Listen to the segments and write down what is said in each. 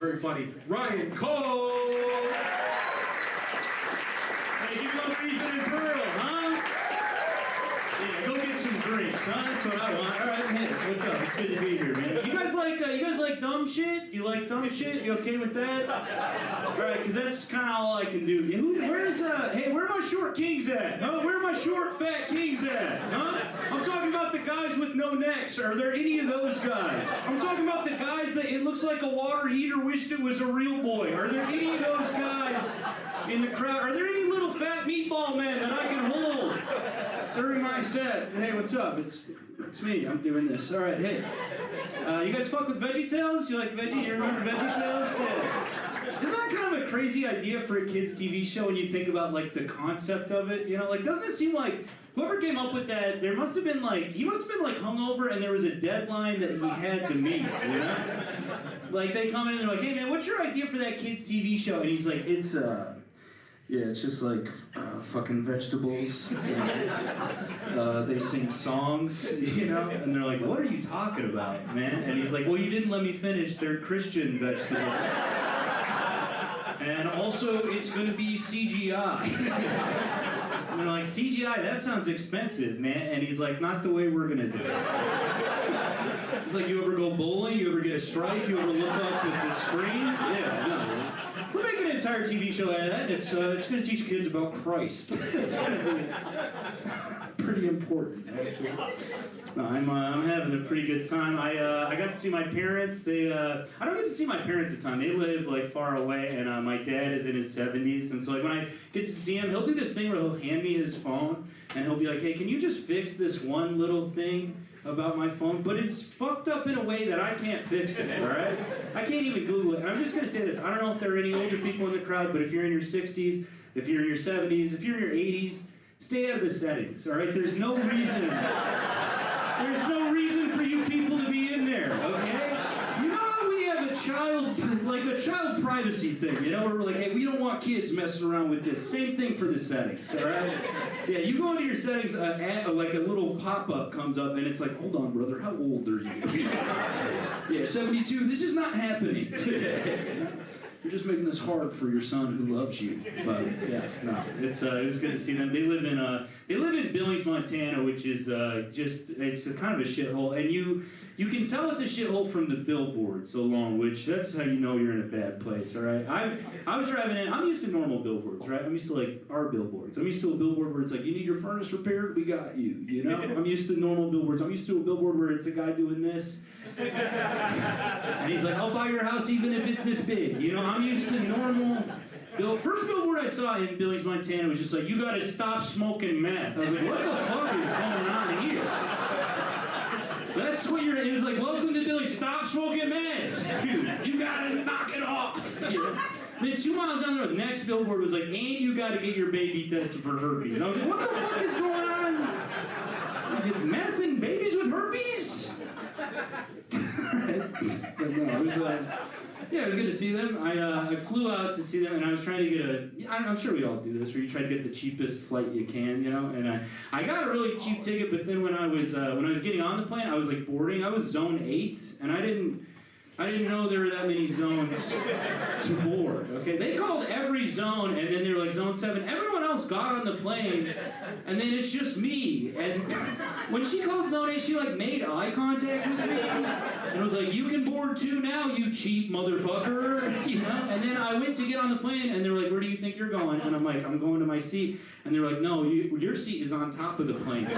very funny, Ryan Kahl. Hey, give it up for Ethan and Pearl, huh? Yeah, go get some drinks, huh? That's what I want. All right, hey, what's up? It's good to be here, man. You guys like dumb shit? You like dumb shit? You okay with that? All right, because that's kind of all I can do. Hey, where are my short kings at? Huh? Where are my short fat kings at? Huh? I'm talking about the guys with no necks. Are there any of those guys? I'm talking about the guys that it looks like a water heater wished it was a real boy. Are there any of those guys in the crowd? Are there any little fat meatball men that I can hold during my set? Hey, what's up? It's me. I'm doing this. All right, hey. You guys fuck with VeggieTales? You like Veggie? You remember VeggieTales? Yeah. Isn't that kind of a crazy idea for a kids' TV show when you think about like the concept of it? You know, like doesn't it seem like whoever came up with that, he must have been like hungover and there was a deadline that he had to meet, you know? Like they come in and they're like, hey man, what's your idea for that kids' TV show? And he's like, it's just like fucking vegetables. And, they sing songs, you know? And they're like, what are you talking about, man? And he's like, well, you didn't let me finish. They're Christian vegetables. And also, it's gonna be CGI. And they're like, CGI, that sounds expensive, man. And he's like, not the way we're gonna do it. It's like, you ever go bowling? You ever get a strike? You ever look up at the screen? Yeah, no. We're making an entire TV show out of that. It's going to teach kids about Christ. It's going to be pretty important, actually. No, I'm having a pretty good time. I got to see my parents. I don't get to see my parents a ton. They live like far away, and my dad is in his 70s, and so like when I get to see him, he'll do this thing where he'll hand me his phone, and he'll be like, "Hey, can you just fix this one little thing about my phone?" But it's fucked up in a way that I can't fix it, all right? I can't even Google it. And I'm just going to say this. I don't know if there are any older people in the crowd, but if you're in your 60s, if you're in your 70s, if you're in your 80s, stay out of the settings, all right? There's no reason for you people to be in there, okay? You know how we have a child privacy thing, you know? Where we're like, hey, we don't want kids messing around with this. Same thing for the settings, all right? Yeah, you go into your settings, like a little pop-up comes up, and it's like, hold on, brother, how old are you? Yeah, 72, this is not happening today. You're just making this hard for your son who loves you. But yeah, no, it was good to see them. They live in Billings, Montana, which is it's a kind of a shithole, and you can tell it's a shithole from the billboards alone, which that's how you know you're in a bad place. All right, I was driving in. I'm used to normal billboards, right? I'm used to like our billboards. I'm used to a billboard where it's like, you need your furnace repaired, we got you. You know, I'm used to normal billboards. I'm used to a billboard where it's a guy doing this. And he's like, I'll buy your house even if it's this big. You know, I'm used to normal. First billboard I saw in Billings, Montana was just like, you gotta stop smoking meth. I was like, what the fuck is going on here? That's what it was like, welcome to Billings, stop smoking meth. Dude, you gotta knock it off. You know? Then 2 miles down the road, next billboard was like, and you gotta get your baby tested for herpes. I was like, what the fuck is going on? Meth and babies with herpes? But no, it was it was good to see them. I flew out to see them, and I was trying to get I'm sure we all do this, where you try to get the cheapest flight you can, you know. And I got a really cheap ticket, but then when I was getting on the plane, I was like boarding. I was zone 8, and I didn't know there were that many zones to board, okay? They called every zone, and then they were like, zone 7. Everyone else got on the plane, and then it's just me. And when she called zone 8, she like made eye contact with me, and was like, you can board too now, you cheap motherfucker, you know? And then I went to get on the plane, and they were like, where do you think you're going? And I'm like, I'm going to my seat. And they were like, no, your seat is on top of the plane.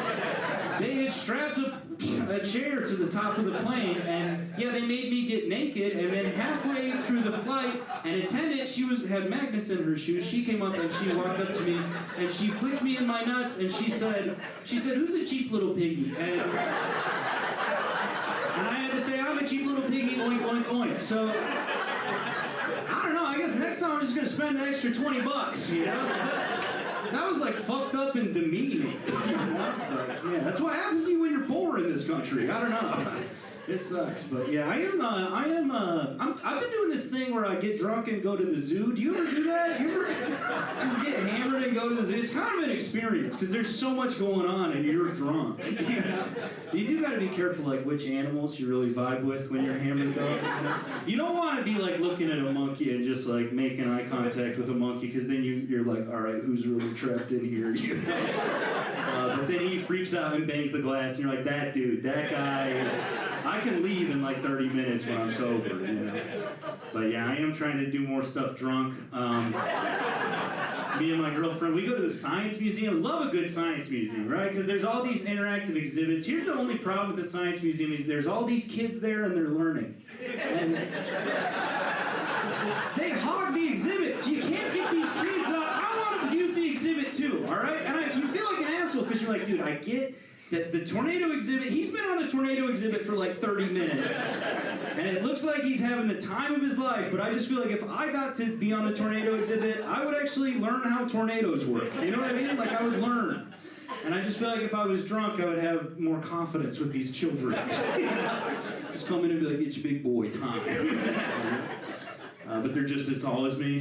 They had strapped a chair to the top of the plane, and yeah, they made me get naked, and then halfway through the flight, an attendant, had magnets in her shoes, she came up and she walked up to me, and she flicked me in my nuts, and she said, who's a cheap little piggy? And I had to say, I'm a cheap little piggy, oink, oink, oink. So, I don't know, I guess next time I'm just gonna spend the extra $20, you know? That was like fucked up and demeaning. You know? But, yeah, that's what happens to you when you're poor in this country. I don't know. It sucks, but yeah, I've been doing this thing where I get drunk and go to the zoo. Do you ever do that? You ever just get hammered and go to the zoo? It's kind of an experience because there's so much going on and you're drunk. You know? You do got to be careful, like which animals you really vibe with when you're hammered though. You don't want to be like looking at a monkey and just like making eye contact with a monkey because then you're like, all right, who's really trapped in here? You know? But then he freaks out and bangs the glass, and you're like, that dude, that guy is. I can leave in like 30 minutes when I'm sober, you know. But yeah, I am trying to do more stuff drunk. Me and my girlfriend, we go to the science museum. Love a good science museum, right? Because there's all these interactive exhibits. Here's the only problem with the science museum is there's all these kids there and they're learning. And they hog the exhibits. You can't get these kids I want to use the exhibit too, all right? And you feel like an asshole because you're like, dude, I get that the tornado exhibit, he's been on the tornado exhibit for like 30 minutes. And it looks like he's having the time of his life, but I just feel like if I got to be on the tornado exhibit, I would actually learn how tornadoes work. You know what I mean? Like I would learn. And I just feel like if I was drunk, I would have more confidence with these children. Just come in and be like, it's your big boy time. But they're just as tall as me.